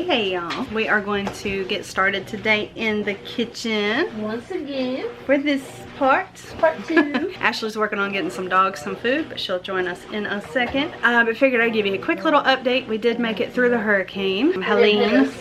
Hey y'all, we are going to get started today in the kitchen once again for this part 2. Ashley's working on getting some dogs some food, but she'll join us in a second. But figured I'd give you a quick little update. We did make it through the hurricane. Helene,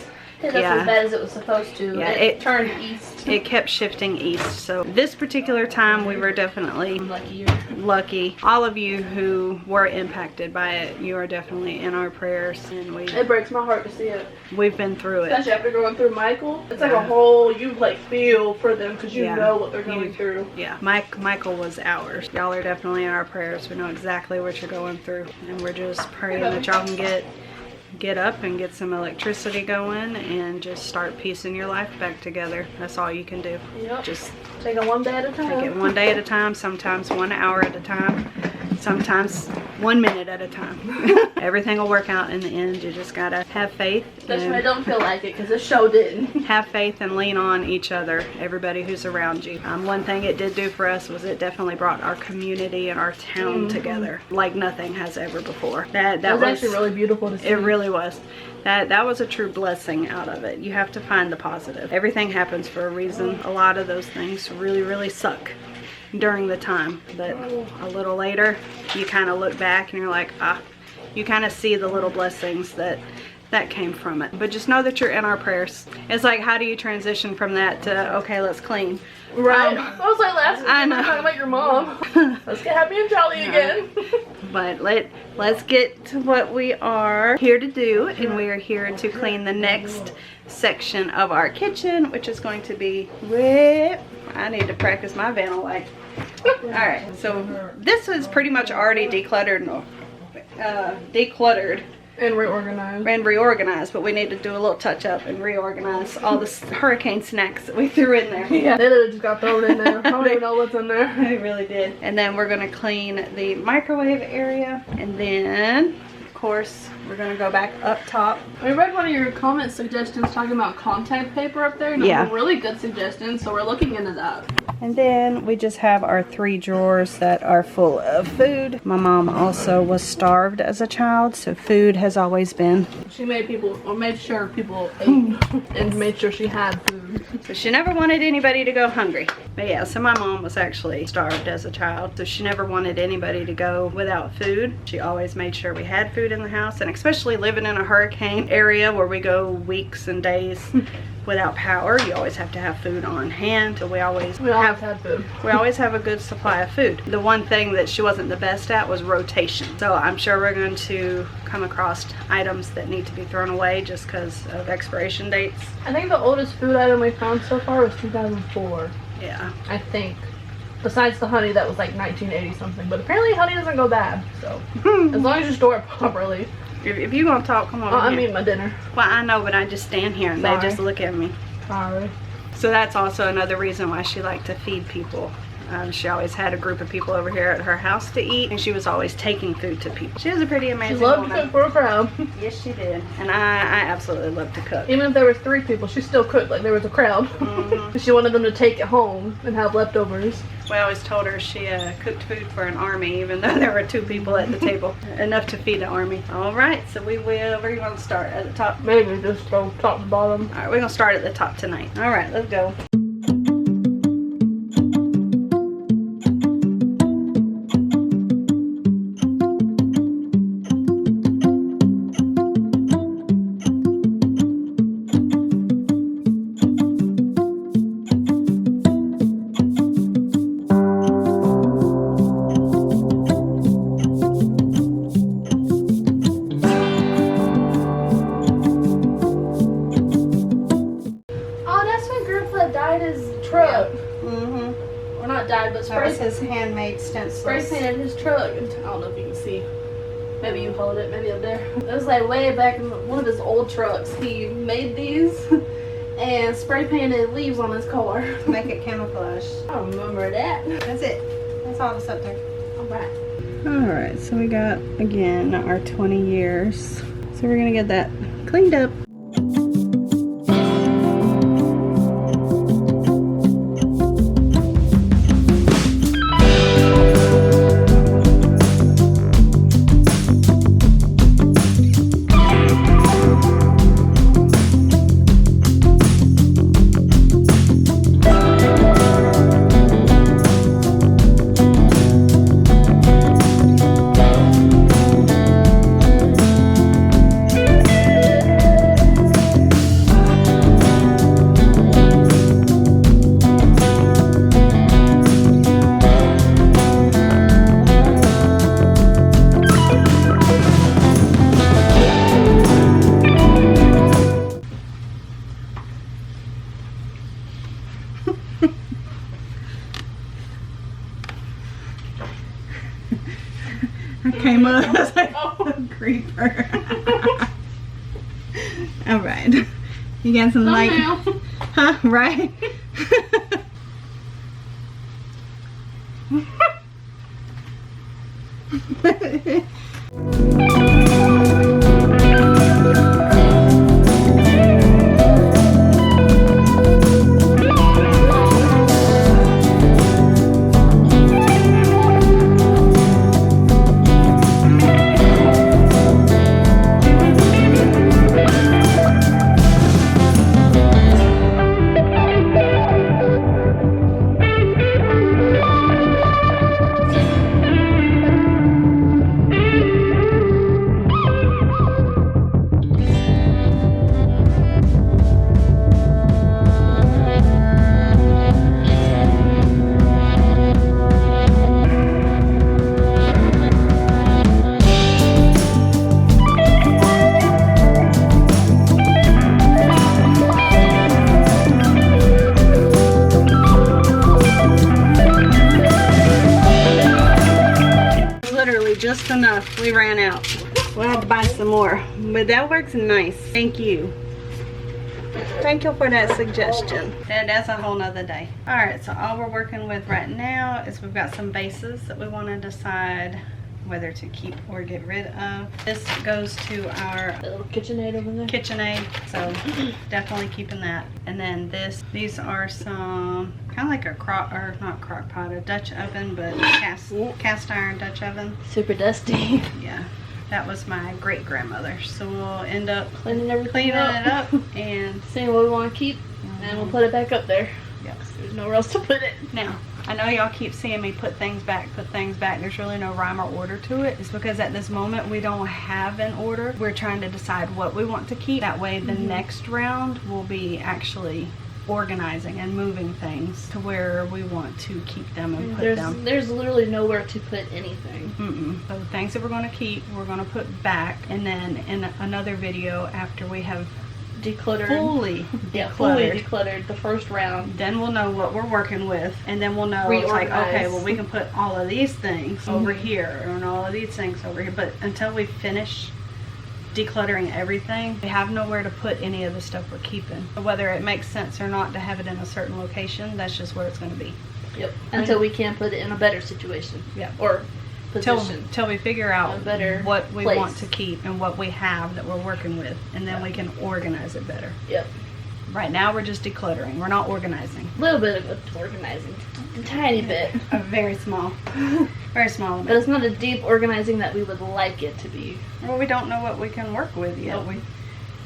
Hit us as bad as it was supposed to. Yeah, it turned east. It kept shifting east. So this particular time we were definitely lucky. All of you who were impacted by it, you are definitely in our prayers, and it breaks my heart to see it. We've been through it. Especially after going through Michael. It's like a whole, you like feel for them because you know what they're going through. Yeah, Michael was ours. Y'all are definitely in our prayers. We know exactly what you're going through, and we're just praying that y'all can get up and get some electricity going and just start piecing your life back together. That's all you can do. Yep. Just take it one day at a time. Take it one day at a time, sometimes 1 hour at a time, sometimes 1 minute at a time. Everything will work out in the end. You just gotta have faith. Especially when I don't feel like it, because this show didn't. Have faith and lean on each other, everybody who's around you. One thing it did do for us was it definitely brought our community and our town together like nothing has ever before. That was actually really beautiful to see. It really was. That was a true blessing out of it. You have to find the positive. Everything happens for a reason. A lot of those things really suck during the time, but a little later you kind of look back and you're like, you kind of see the little blessings that came from it. But just know that you're in our prayers. It's like, how do you transition from that to, okay, let's clean? Right. I was like last week, I know. talking about your mom. Let's get happy and jolly again. But let's get to what we are here to do, and we are here to clean the next section of our kitchen, which is going to be I need to practice my Vanillite. Alright, so this is pretty much already decluttered and reorganized, but we need to do a little touch up and reorganize all the hurricane snacks that we threw in there. Yeah, they literally just got thrown in there. I don't even know what's in there. They really did. And then we're going to clean the microwave area, and then of course we're going to go back up top. I read one of your comment suggestions talking about contact paper up there, and a really good suggestion, so we're looking into that. And then we just have our 3 drawers that are full of food. My mom also was starved as a child, so food has always been. She made sure people ate and made sure she had food. So she never wanted anybody to go hungry. But yeah, so my mom was actually starved as a child, so she never wanted anybody to go without food. She always made sure we had food in the house, and especially living in a hurricane area where we go weeks and days without power, you always have to have food on hand. So we always have food. We always have a good supply of food. The one thing that she wasn't the best at was rotation. So I'm sure we're going to come across items that need to be thrown away just because of expiration dates. I think the oldest food item we found so far was 2004. Yeah. I think. Besides the honey that was like 1980 something. But apparently honey doesn't go bad. So as long as you store it properly. If you're gonna talk, come on. I'm eating my dinner. Well, I know, but I just stand here and they just look at me. Sorry. So that's also another reason why she liked to feed people. She always had a group of people over here at her house to eat, and she was always taking food to people. She was a pretty amazing woman. She loved to cook for a crowd. Yes, she did. And I absolutely love to cook. Even if there was 3 people, she still cooked like there was a crowd. She wanted them to take it home and have leftovers. We always told her she cooked food for an army, even though there were 2 people at the table. Enough to feed an army. Alright, so we will, where are you going to start? At the top? Maybe just go top to bottom. Alright, we're going to start at the top tonight. Alright, let's go. That was his handmade stencils. Spray painted his truck. I don't know if you can see. Maybe you hold it, maybe up there. It was like way back in one of his old trucks. He made these and spray painted leaves on his car. To make it camouflage. I remember that. That's it. That's all that's up there. Alright. Alright, so we got, again, our 20 years. So we're going to get that cleaned up. mud. I was like, oh, creeper. All right. You got some light? Huh? Right? Just enough. We ran out. We'll have to buy some more. But that works nice. Thank you. Thank you for that suggestion. That's a whole nother day. Alright, so all we're working with right now is we've got some bases that we want to decide whether to keep or get rid of. This goes to our little KitchenAid over there. KitchenAid, so definitely keeping that. And then these are some kind of like a not crock pot, a Dutch oven, but cast iron Dutch oven. Super dusty. Yeah, that was my great grandmother. So we'll end up cleaning it up and seeing what we want to keep, and we'll put it back up there. Yep. There's nowhere else to put it now. I know y'all keep seeing me put things back. There's really no rhyme or order to it. It's because at this moment we don't have an order. We're trying to decide what we want to keep. That way the next round will be actually organizing and moving things to where we want to keep them and put them. There's literally nowhere to put anything. So the things that we're going to keep, we're going to put back, and then in another video after we have decluttered, fully decluttered the first round, then we'll know what we're working with, and then we'll know it's like, okay, well we can put all of these things over here and all of these things over here, but until we finish decluttering everything, we have nowhere to put any of the stuff we're keeping. Whether it makes sense or not to have it in a certain location, that's just where it's going to be. Yep. Until we can put it in a better situation. Yeah. Or position. Till we figure out what we place. want to keep and what we have that we're working with, and then we can organize it better. Yep. Right now we're just decluttering. We're not organizing. A little bit of organizing. A tiny bit. A very small. Very small amount. But it's not a deep organizing that we would like it to be. Well, we don't know what we can work with yet. Nope.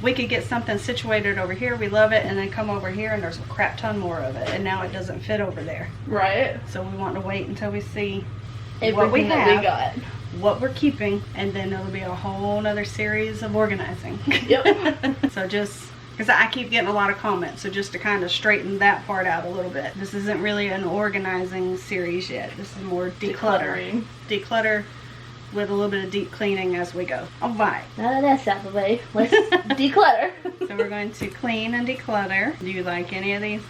We could get something situated over here, we love it, and then come over here and there's a crap ton more of it, and now it doesn't fit over there. Right. So we want to wait until we see everything what we have, we got, what we're keeping, and then it'll be a whole other series of organizing. Yep. So just because I keep getting a lot of comments, so just to kind of straighten that part out a little bit. This isn't really an organizing series yet. This is more decluttering. Declutter with a little bit of deep cleaning as we go. All right. Now that that's out of the way, let's declutter. So we're going to clean and declutter. Do you like any of these?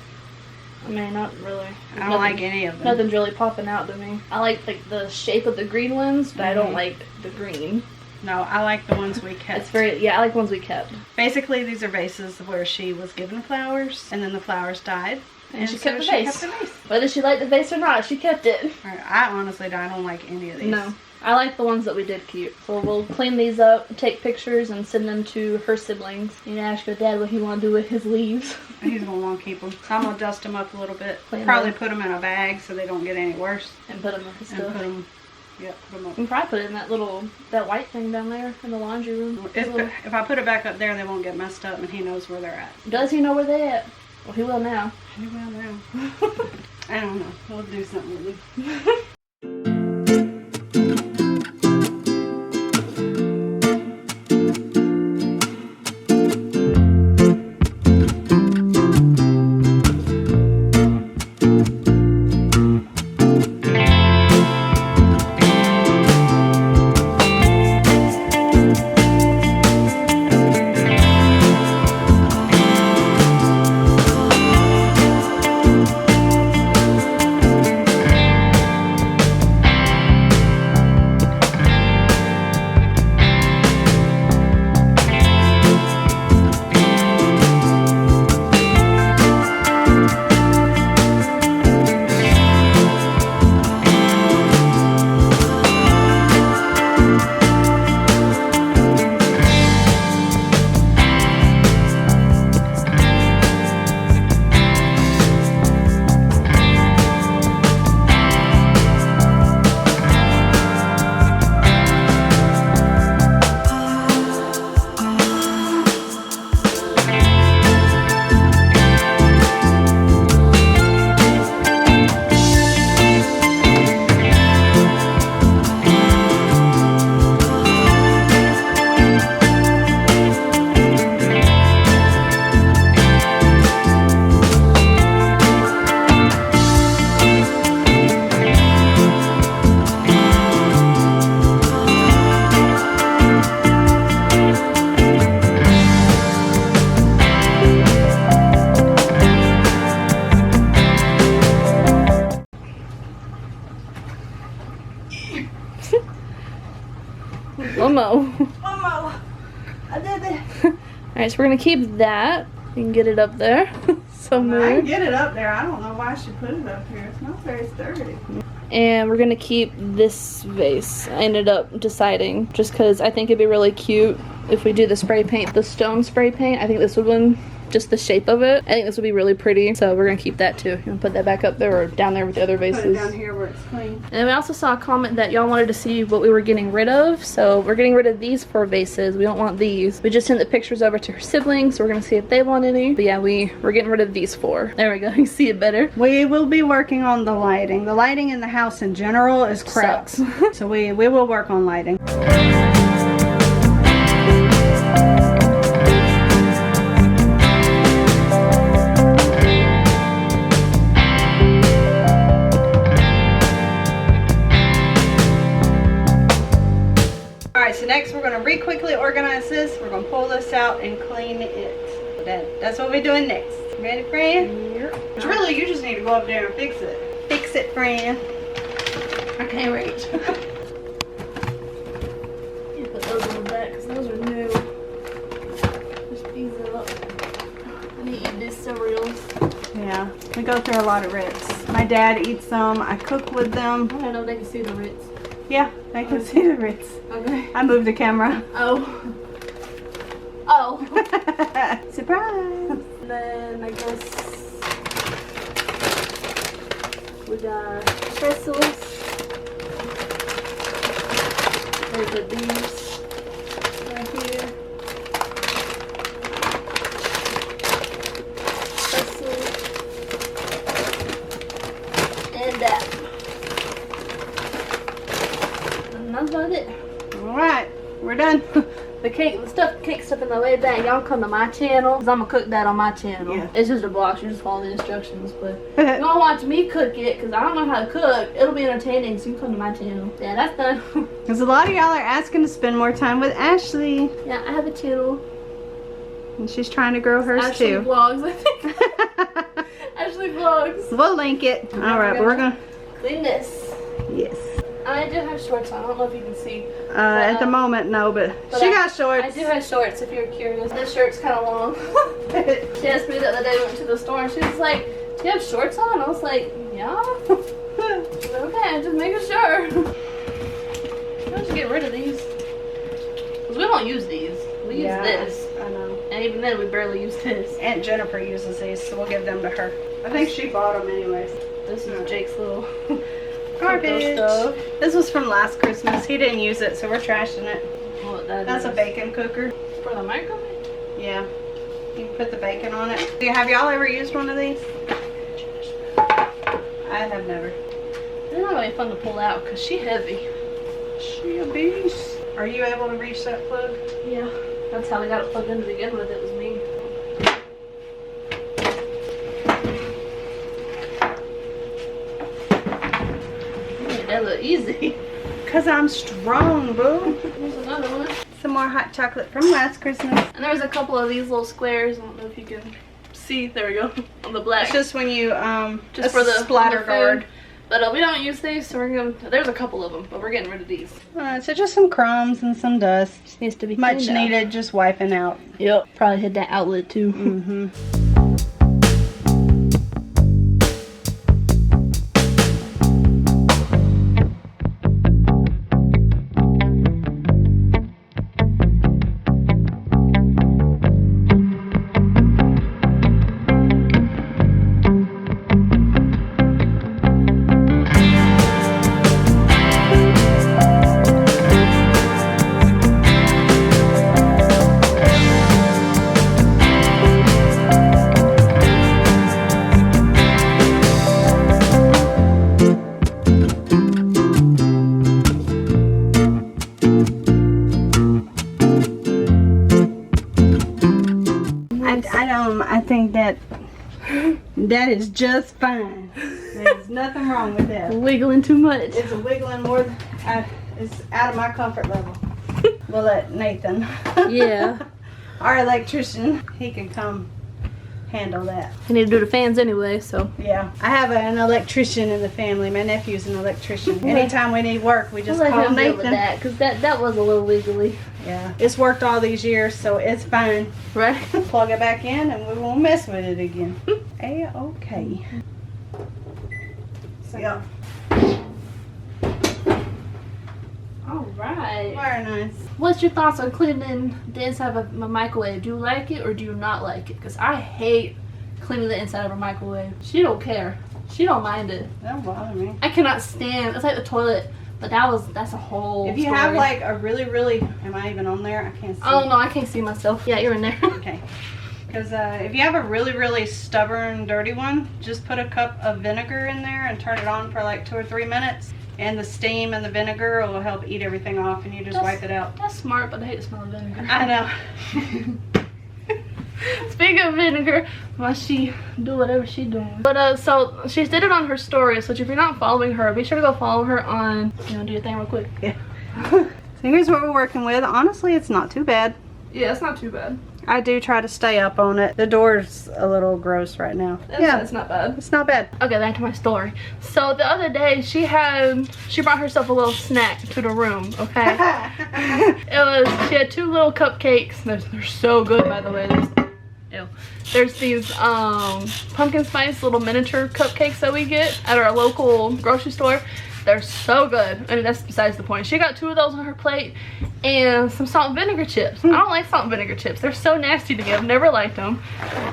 I mean, not really. I don't like any of them. Nothing's really popping out to me. I like the shape of the green ones, but I don't like the green. No, I like the ones we kept. I like the ones we kept. Basically, these are vases where she was given flowers, and then the flowers died. And she kept the vase. Whether she liked the vase or not, she kept it. I honestly don't like any of these. No. I like the ones that we did keep. So we'll clean these up, take pictures, and send them to her siblings. And ask her dad what he want to do with his leaves. He's going to want to keep them. So I'm going to dust them up a little bit. Probably put them in a bag so they don't get any worse. And put them in the stuff. Put them up. You can probably put it in that white thing down there in the laundry room. If I put it back up there, they won't get messed up, and he knows where they're at. Does he know where they're at? Well, he will now. He will now. I don't know. We'll do something with him. more. One more. I did it. Alright, so we're gonna keep that. You can get it up there. I can Somewhere. get it up there. I don't know why she put it up here. It's not very sturdy. And we're gonna keep this vase. I ended up deciding just because I think it'd be really cute if we do the spray paint, the stone spray paint. I think this would win just the shape of it. I think this would be really pretty. So we're gonna keep that too. You wanna put that back up there or down there with the other vases? Put it down here where it's clean. And we also saw a comment that y'all wanted to see what we were getting rid of. So we're getting rid of these 4 vases. We don't want these. We just sent the pictures over to her siblings. So we're gonna see if they want any. But yeah, we're getting rid of these 4. There we go. You see it better. We will be working on the lighting. The lighting in the house in general is crap. Sucks. So we will work on lighting. So next we're going to quickly organize this. We're going to pull this out and clean it. That's what we're doing next. Ready, friend? Yep. Really, you just need to go up there and fix it. Fix it, friend. I can't reach. You put those on the back because those are new. Just these up. I need to eat these cereals. Yeah, we go through a lot of Ritz. My dad eats them. I cook with them. I don't know if they can see the Ritz. Yeah, they can see the Ritz. Okay. I moved the camera. Oh. Oh. Surprise! And then I guess we got pretzels. There's the these right here. Pretzels. And that. And that's about it. Alright, we're done. The cake stuff in the way back. Y'all come to my channel, cause I'm gonna cook that on my channel. Yeah. It's just a box. You just follow the instructions. But if you wanna watch me cook it, cause I don't know how to cook, it'll be entertaining. So you can come to my channel. Yeah, that's done. Because a lot of y'all are asking to spend more time with Ashley. Yeah, I have a channel. And she's trying to grow hers Ashley too. Vlogs, I think. Ashley Vlogs. We'll link it. Alright, but we're gonna. Clean this. Yes. I do have shorts on. I don't know if you can see. At the moment, no, but she got shorts. I do have shorts if you're curious. This shirt's kind of long. She asked me the other day, we went to the store, and she was like, do you have shorts on? I was like, yeah. She's like, okay, just making sure. Let's get rid of these. Because we don't use these. We use this. I know. And even then, we barely use this. Aunt Jennifer uses these, so we'll give them to her. I think she bought them anyways. This is Jake's little Garbage. stuff. This was from last Christmas. He didn't use it, so we're trashing it. What That's a bacon cooker. For the microwave? Yeah. You can put the bacon on it. Have y'all ever used one of these? I have never. They're not really fun to pull out because she's heavy. She a beast. Are you able to reach that plug? Yeah. That's how we got it plugged in to begin with. It was me. That look easy. Cause I'm strong, boo. Here's another one. Some more hot chocolate from last Christmas. And there's a couple of these little squares. I don't know if you can see. There we go. On the black. It's just when you Just for the splatter food. guard. But we don't use these, so we're gonna. There's a couple of them, but we're getting rid of these. So just some crumbs and some dust. Just needs to be Much cleaned out. needed, just wiping out. Yep. Probably hit that outlet too. Mm-hmm. I think that is just fine. There's nothing wrong with that. Wiggling too much. It's a wiggling more. It's out of my comfort level. We'll let Nathan, Yeah. our electrician, he can come handle that. I need to do the fans anyway, so. Yeah, I have an electrician in the family. My nephew's an electrician. Anytime we need work, we just call him deal with Nathan. that, because that was a little wiggly. Yeah, it's worked all these years, so it's fine. Right? Plug it back in and we won't mess with it again. A-okay. So, yeah. Alright. Very nice. What's your thoughts on cleaning the inside of a microwave? Do you like it or do you not like it? Because I hate cleaning the inside of a microwave. She don't care. She don't mind it. Don't bother me. I cannot stand, it's like the toilet, but that's a whole If you story. have like a really, am I even on there? I can't see. Oh no, I can't see myself. Yeah, you're in there. Okay. Because if you have a really stubborn, dirty one, just put a cup of vinegar in there and turn it on for like 2 or 3 minutes. And the steam and the vinegar will help eat everything off, and you just wipe it out. That's smart, but I hate the smell of vinegar. I know. Speaking of vinegar, why she do whatever she doing. But so she did it on her story, so if you're not following her, be sure to go follow her on, do your thing real quick. Yeah. So here's what we're working with. Honestly, it's not too bad. Yeah, it's not too bad. I do try to stay up on it. The door's a little gross right now. It's not bad. It's not bad. Okay, back to my story. So the other day she brought herself a little snack to the room, okay? She had 2 little cupcakes. They're so good, by the way. There's these pumpkin spice little miniature cupcakes that we get at our local grocery store. They're so good. I mean, that's besides the point. She got 2 of those on her plate and some salt and vinegar chips. I don't like salt and vinegar chips. They're so nasty to me. I've never liked them.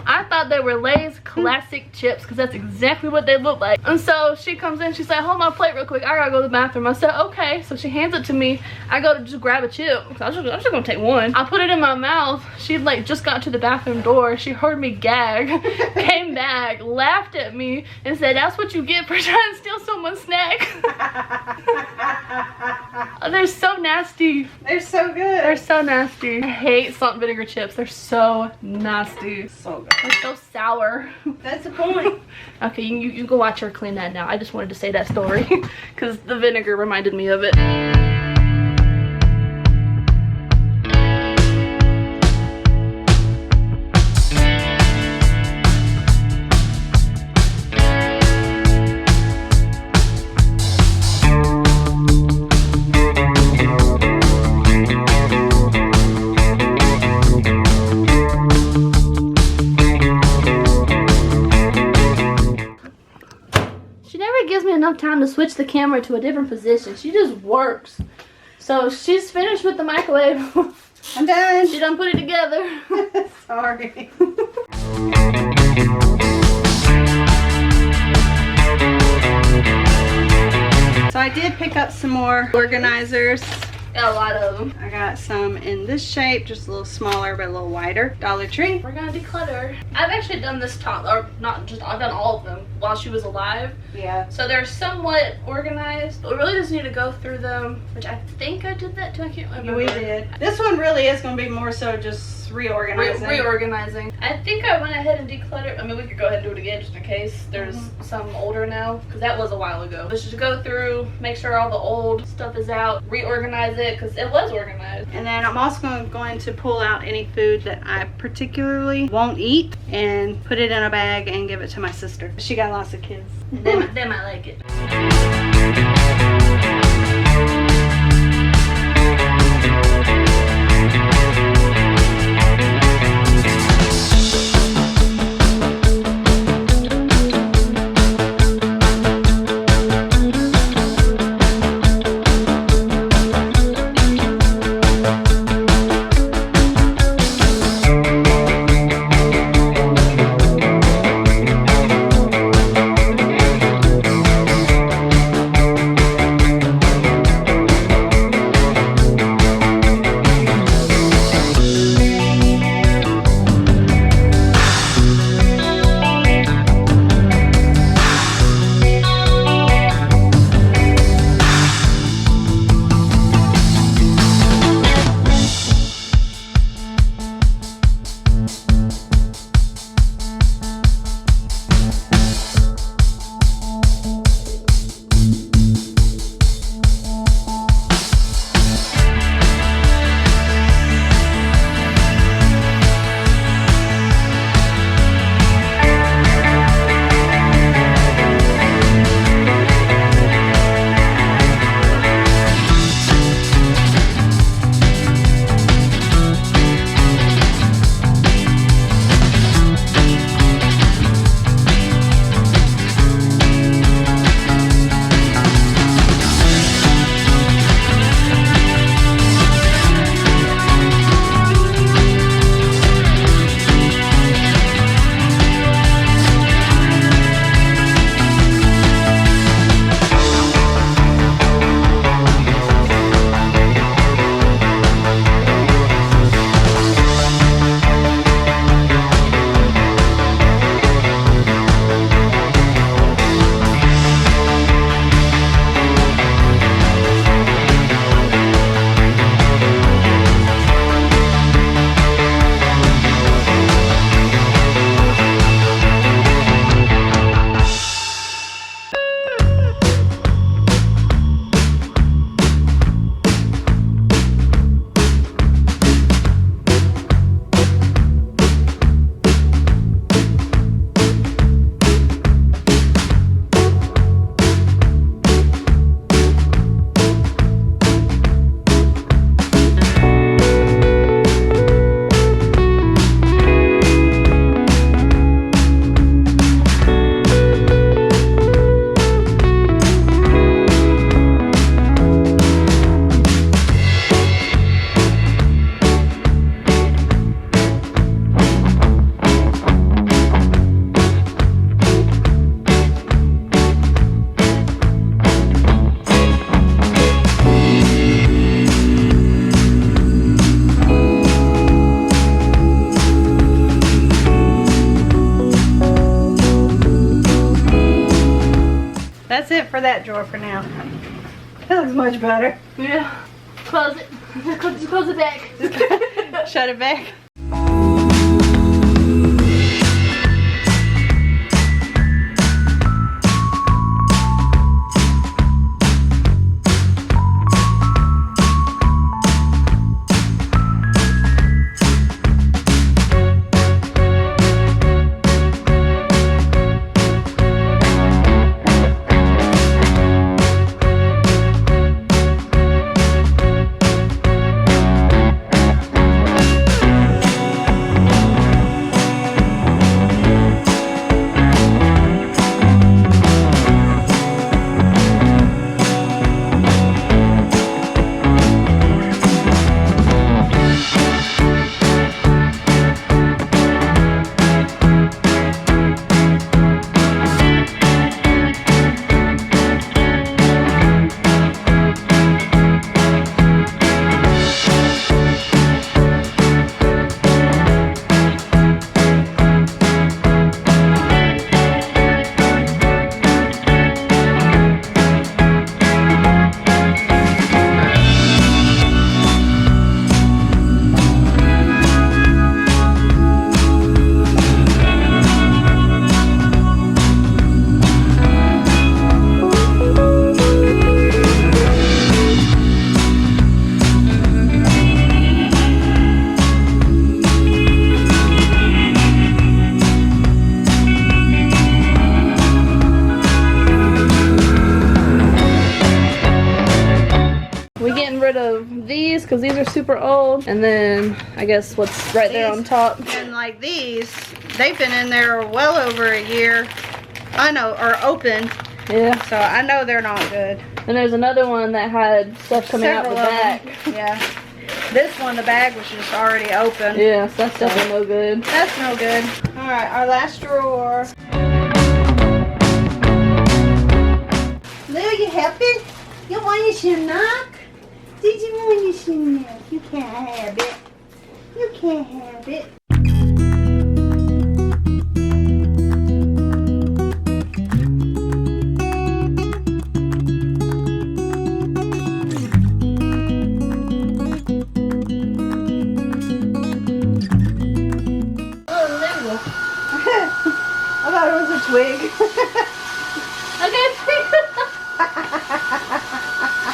I thought they were Lay's classic chips because that's exactly what they look like. And so she comes in, she's like, hold my plate real quick. I gotta go to the bathroom. I said, okay. So she hands it to me. I go to just grab a chip. I was just gonna take one. I put it in my mouth. She like just got to the bathroom door. She heard me gag, came back, laughed at me, and said, that's what you get for trying to steal someone's snack. They're so nasty. They're so good. They're so nasty. I hate salt and vinegar chips. They're so nasty. So good. They're so sour. That's the point. Okay, you go watch her clean that now. I just wanted to say that story because the vinegar reminded me of it. Enough time to switch the camera to a different position. She just works. So she's finished with the microwave. I'm done. She done put it together. Sorry. So I did pick up some more organizers. Got a lot of them. I got some in this shape, just a little smaller but a little wider. Dollar Tree. We're gonna declutter. I've actually done this top, or not just, I've done all of them while she was alive. Yeah. So they're somewhat organized, but we really just need to go through them, which I think I did that too. I can't remember. We did. This one really is going to be more so just reorganizing. Reorganizing. I think I went ahead and decluttered. I mean, we could go ahead and do it again just in case. There's some older now, because that was a while ago. Let's just go through, make sure all the old stuff is out, reorganize it, because it was organized. And then I'm also going to pull out any food that I particularly won't eat and put it in a bag and give it to my sister. She got lots of kids. They might like it. that's it for that drawer for now. That looks much better. Yeah. Close it. Just close it back. Shut it back. Because these are super old, and then I guess what's right there on top. And like these, they've been in there well over a year. I know, or open. Yeah. So I know they're not good. And there's another one that had stuff coming out the back. Yeah. This one, the bag was just already open. Yeah, so that's definitely no good. That's no good. All right, our last drawer. Lou, you helping? You want your knock? Did you want your milk? You can't have it. You can't have it. Oh, lemon. I thought it was a twig.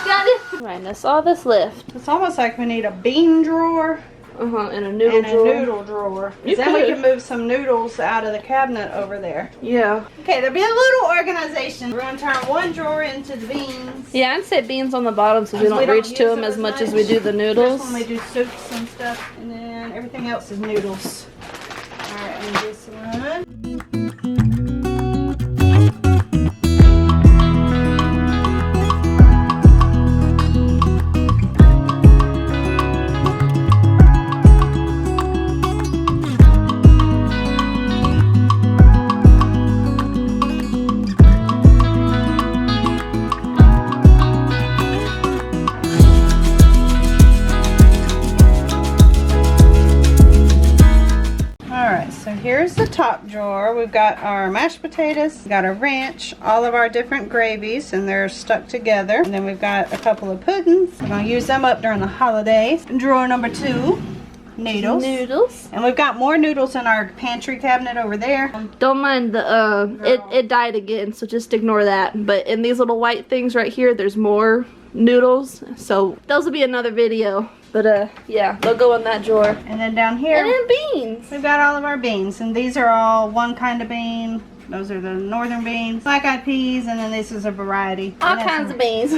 Got it. Right, that's all that's left. It's almost like we need a bean drawer. And a noodle drawer. And a noodle drawer. Then we can move some noodles out of the cabinet over there. Yeah. Okay, there'll be a little organization. We're going to turn one drawer into the beans. Yeah, I'd say beans on the bottom so we don't reach to them as much as we do the noodles. Just when we do soups and stuff. And then everything else is noodles. Alright, and this one. Here's the top drawer. We've got our mashed potatoes, we've got a ranch, all of our different gravies, and they're stuck together. And then we've got a couple of puddings. We're going to use them up during the holidays. Drawer number 2, noodles. Noodles. And we've got more noodles in our pantry cabinet over there. Don't mind the, it died again, so just ignore that. But in these little white things right here, there's more noodles. So those will be another video. But yeah, they'll go in that drawer. And then down here, and then beans. We've got all of our beans, and these are all one kind of bean. Those are the northern beans, black-eyed peas, and then this is a variety. All kinds of beans.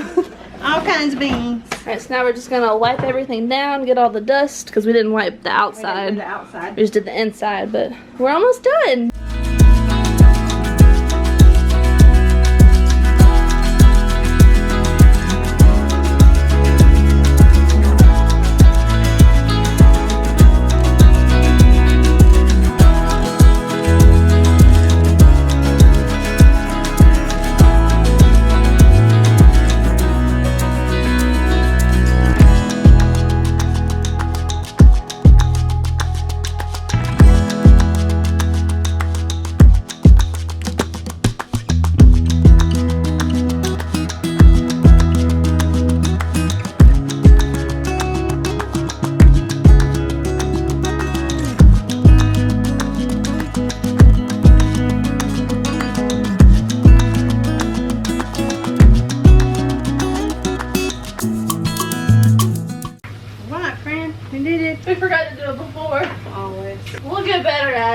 All kinds of beans. Alright, so now we're just gonna wipe everything down, get all the dust, because we didn't wipe the outside. We didn't do the outside. We just did the inside, but we're almost done.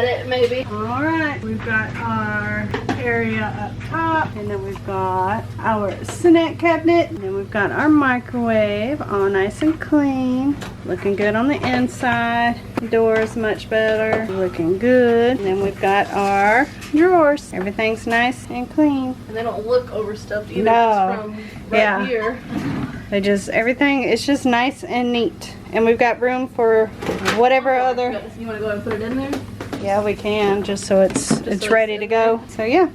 it, maybe. All right, we've got our area up top, and then we've got our snack cabinet, and then we've got our microwave, all nice and clean. Looking good on the inside. Door is much better. Looking good. And then we've got our drawers. Everything's nice and clean. And they don't look overstuffed either. No. It's from right here. They just, everything is just nice and neat. And we've got room for whatever other. You want to go and put it in there? Yeah, we can, just so it's ready to go. So yeah,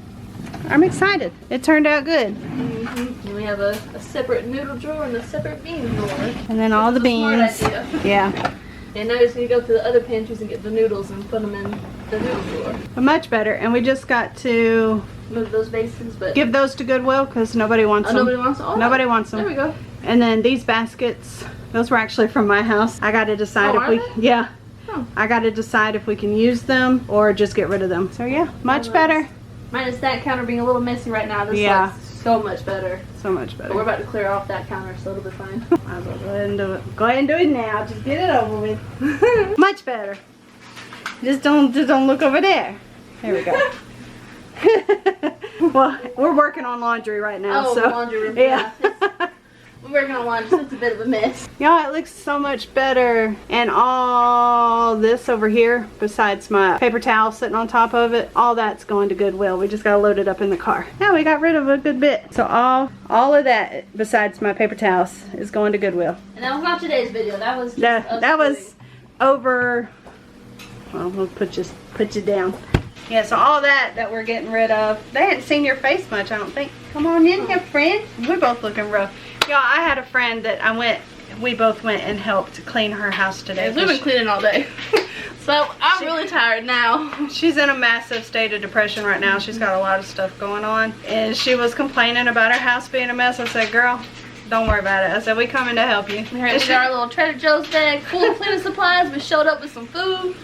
I'm excited. It turned out good. And we have a separate noodle drawer and a separate bean drawer. And then all the beans. Smart idea. Yeah. And now you just need to go to the other pantries and get the noodles and put them in the noodle drawer. But much better. And we just got to Move those basins, but give those to Goodwill because nobody wants them. nobody wants them. Oh, Nobody wants them. There we go. And then these baskets, those were actually from my house. I got to decide if we, yeah. Oh. I got to decide if we can use them or just get rid of them. So yeah, much better. Minus that counter being a little messy right now. This looks so much better. So much better. But we're about to clear off that counter, so it'll be fine. Might as well go ahead and do it. Go ahead and do it now. Just get it over with. Much better. Just don't look over there. There we go. Well, we're working on laundry right now. Oh, so laundry room. yeah. We're working on laundry, so it's a bit of a mess. Y'all, it looks so much better. And all this over here, besides my paper towel sitting on top of it, all that's going to Goodwill. We just got to load it up in the car. Now we got rid of a good bit. So all of that, besides my paper towels, is going to Goodwill. And that was not today's video. That was just That was over. Well, we'll put you down. Yeah, so all that we're getting rid of. They hadn't seen your face much, I don't think. Come on in here, friend. We're both looking rough. Y'all, I had a friend that we both went and helped clean her house today. We've been cleaning all day. So I'm really tired now. She's in a massive state of depression right now. She's got a lot of stuff going on. And she was complaining about her house being a mess. I said, girl, don't worry about it. I said, we coming to help you. We got our little Trader Joe's bag full of cleaning supplies. We showed up with some food.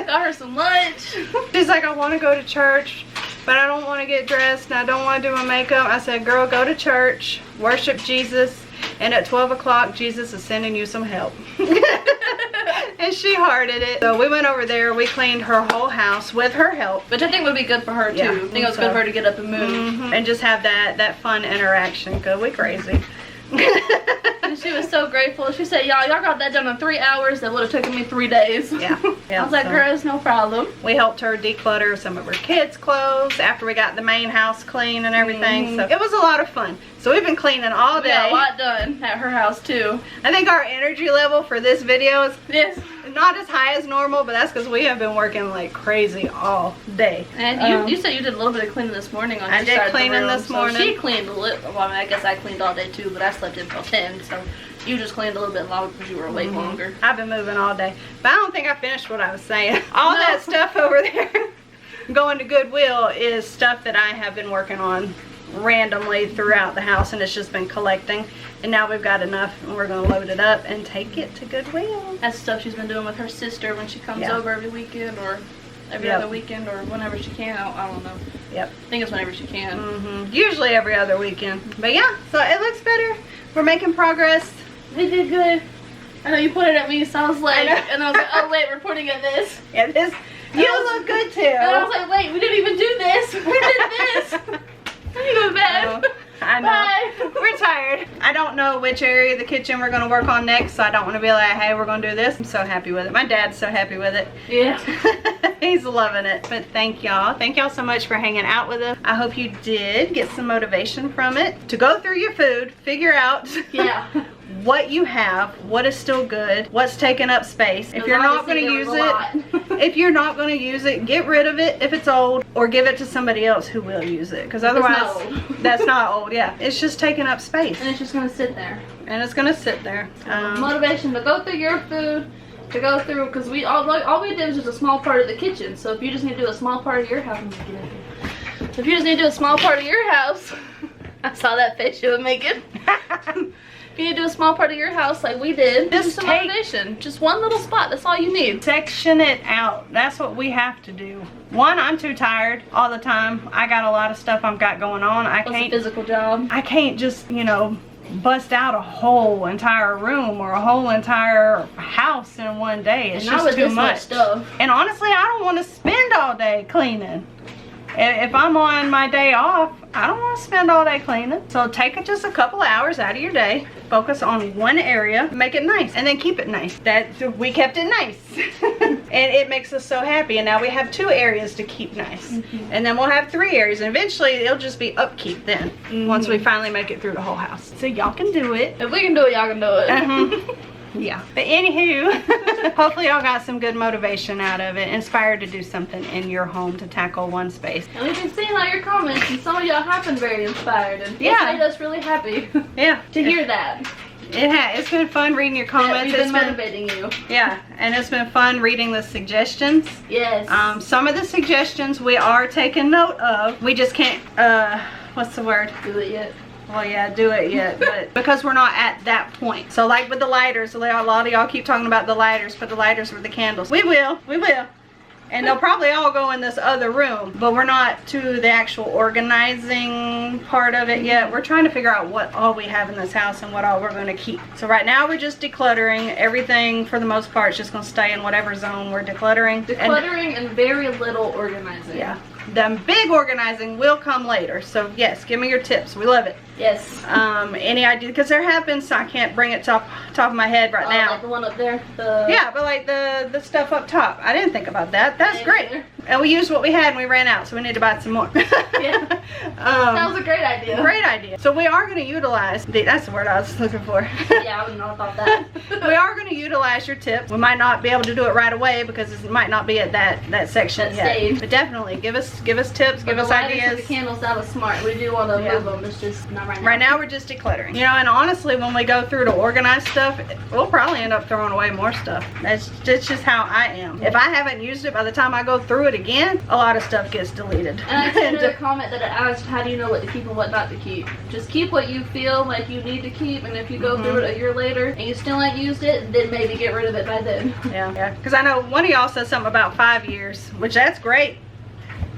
Got her some lunch. She's like, I want to go to church, but I don't want to get dressed and I don't want to do my makeup. I said, girl, go to church, worship Jesus, and at 12 o'clock, Jesus is sending you some help. And she hearted it. So we went over there, we cleaned her whole house with her help. Which I think would be good for her too. Yeah, I think it was good for her to get up and move. And just have that fun interaction, because we crazy. And she was so grateful. She said, y'all got that done in 3 hours. That would have taken me 3 days. Yeah. I was like, girl, it's no problem. We helped her declutter some of her kids' clothes after we got the main house clean and everything. So it was a lot of fun. So we've been cleaning all day. We got a lot done at her house too. I think our energy level for this video is not as high as normal, but that's because we have been working like crazy all day. And you said you did a little bit of cleaning this morning on your side of the room. I did cleaning this morning. So she cleaned a little. Well, I mean, I guess I cleaned all day too, but I slept until 10. So you just cleaned a little bit longer because you were awake longer. I've been moving all day, but I don't think I finished what I was saying. All that stuff over there going to Goodwill is stuff that I have been working on randomly throughout the house, and it's just been collecting, and now we've got enough and we're going to load it up and take it to Goodwill. That's stuff she's been doing with her sister when she comes over every weekend or every other weekend or whenever she can. I don't know. Yep. I think it's whenever she can. Usually every other weekend. But yeah, so it looks better. We're making progress. We did good. I know you pointed at me, so I was like, and I was like, oh wait, we're pointing at this. Yeah, this. You look good too. And I was like, wait, we didn't even do this. We did this. You go to bed. I know. Bye. We're tired. I don't know which area of the kitchen we're going to work on next, so I don't want to be like, hey, we're going to do this. I'm so happy with it. My dad's so happy with it. Yeah. He's loving it. But thank y'all. Thank y'all so much for hanging out with us. I hope you did get some motivation from it to go through your food, figure out what you have, what is still good, what's taking up space. If you're not going to use it, get rid of it if it's old, or give it to somebody else who will use it, because otherwise that's not old. Yeah, it's just taking up space and it's just going to sit there, motivation to go through your food, to go through, because all we did was just a small part of the kitchen. So if you just need to do a small part of your house, if you just need to do a small part of your house, I saw that face you were making. If you need to do a small part of your house like we did, just some motivation. Just one little spot, that's all you need. Section it out. That's what we have to do. One, I'm too tired all the time. I got a lot of stuff I've got going on. I can't. It's a physical job. I can't just, you know, bust out a whole entire room or a whole entire house in one day. It's just too much stuff. And honestly, I don't want to spend all day cleaning. If I'm on my day off, I don't want to spend all day cleaning. So take just a couple hours out of your day, focus on one area, make it nice, and then keep it nice. We kept it nice. And it makes us so happy. And now we have 2 areas to keep nice. And then we'll have 3 areas. And eventually it'll just be upkeep then, once we finally make it through the whole house. So y'all can do it. If we can do it, y'all can do it. Yeah, but anywho, hopefully y'all got some good motivation out of it, inspired to do something in your home to tackle one space. And we can see how your comments, and some of y'all have been very inspired, and yeah, it's made us really happy. Yeah, to hear that. It's been fun reading your comments. We've been motivating you. Yeah, and it's been fun reading the suggestions. Yes. Some of the suggestions we are taking note of. We just can't, what's the word? Do it yet. Well, yeah, do it yet, but because we're not at that point. So like with the lighters, a lot of y'all keep talking about the lighters, but the lighters were the candles. We will. And they'll probably all go in this other room, but we're not to the actual organizing part of it yet. We're trying to figure out what all we have in this house and what all we're going to keep. So right now we're just decluttering. Everything for the most part is just going to stay in whatever zone we're decluttering. Decluttering and very little organizing. Yeah. The big organizing will come later. So yes, give me your tips. We love it. Yes. Any idea? Because there have been some, I can't bring it top of my head right now. Like the one up there? Yeah, but like the stuff up top. I didn't think about that. That's great. And we used what we had and we ran out, so we need to buy some more. Yeah. That was a great idea. Great idea. So we are going to utilize, that's the word I was looking for. Yeah, I wouldn't have thought that. We are going to utilize your tips. We might not be able to do it right away because it might not be at that section yet. Stage. But definitely give us tips, give us ideas. The candles, that was smart. We do want to move them. It's just not right now. Right now we're just decluttering. You know, and honestly, when we go through to organize stuff, we'll probably end up throwing away more stuff. That's just how I am. If I haven't used it, by the time I go through it again, a lot of stuff gets deleted. And I sent a comment that it asked, how do you know what to keep and what not to keep? Just keep what you feel like you need to keep, and if you go through it a year later and you still ain't used it, then maybe get rid of it by then. Yeah. Because I know one of y'all said something about 5 years, which that's great.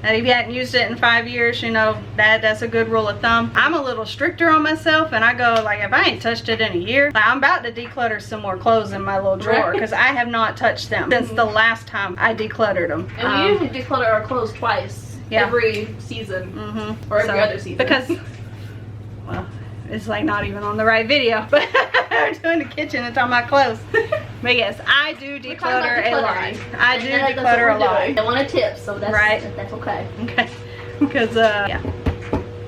And if you hadn't used it in 5 years, you know, that's a good rule of thumb. I'm a little stricter on myself, and I go, like, if I ain't touched it in a year, like, I'm about to declutter some more clothes in my little drawer, because I have not touched them since the last time I decluttered them. And we usually declutter our clothes twice every season, or every other season. Because, well, it's like not even on the right video, but we're doing the kitchen and talking about clothes. But yes, I do declutter a lot. I do declutter a lot. I want a tip, so that's right. That's okay. Okay, because yeah,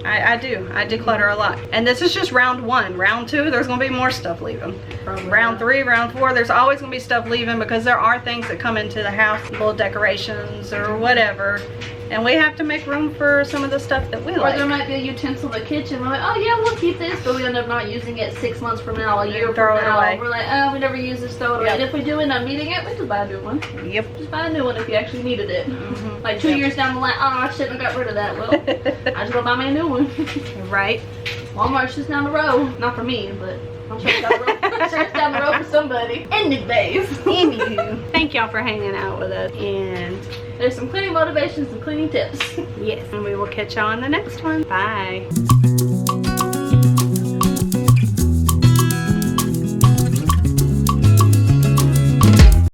I do. I declutter a lot, and this is just round 1. Round 2, there's gonna be more stuff leaving. Round 3, round 4, there's always gonna be stuff leaving because there are things that come into the house, little decorations or whatever. And we have to make room for some of the stuff that we like. Or there might be a utensil in the kitchen. We're like, oh yeah, we'll keep this, but we end up not using it 6 months from now, a year from now. We're like, oh, we never use this, throw it away. And if we do end up needing it, we just buy a new one. Yep. Just buy a new one if you actually needed it. Like 2 years down the line, oh, I shouldn't have got rid of that. Well, I just go buy me a new one. Right. Walmart's just down the road. Not for me, but I'm sure it's down the road. I'm sure it's down the road for somebody. Anyways. Anywho, thank y'all for hanging out with us, and there's some cleaning motivations and cleaning tips. Yes, and we will catch y'all on the next one. Bye.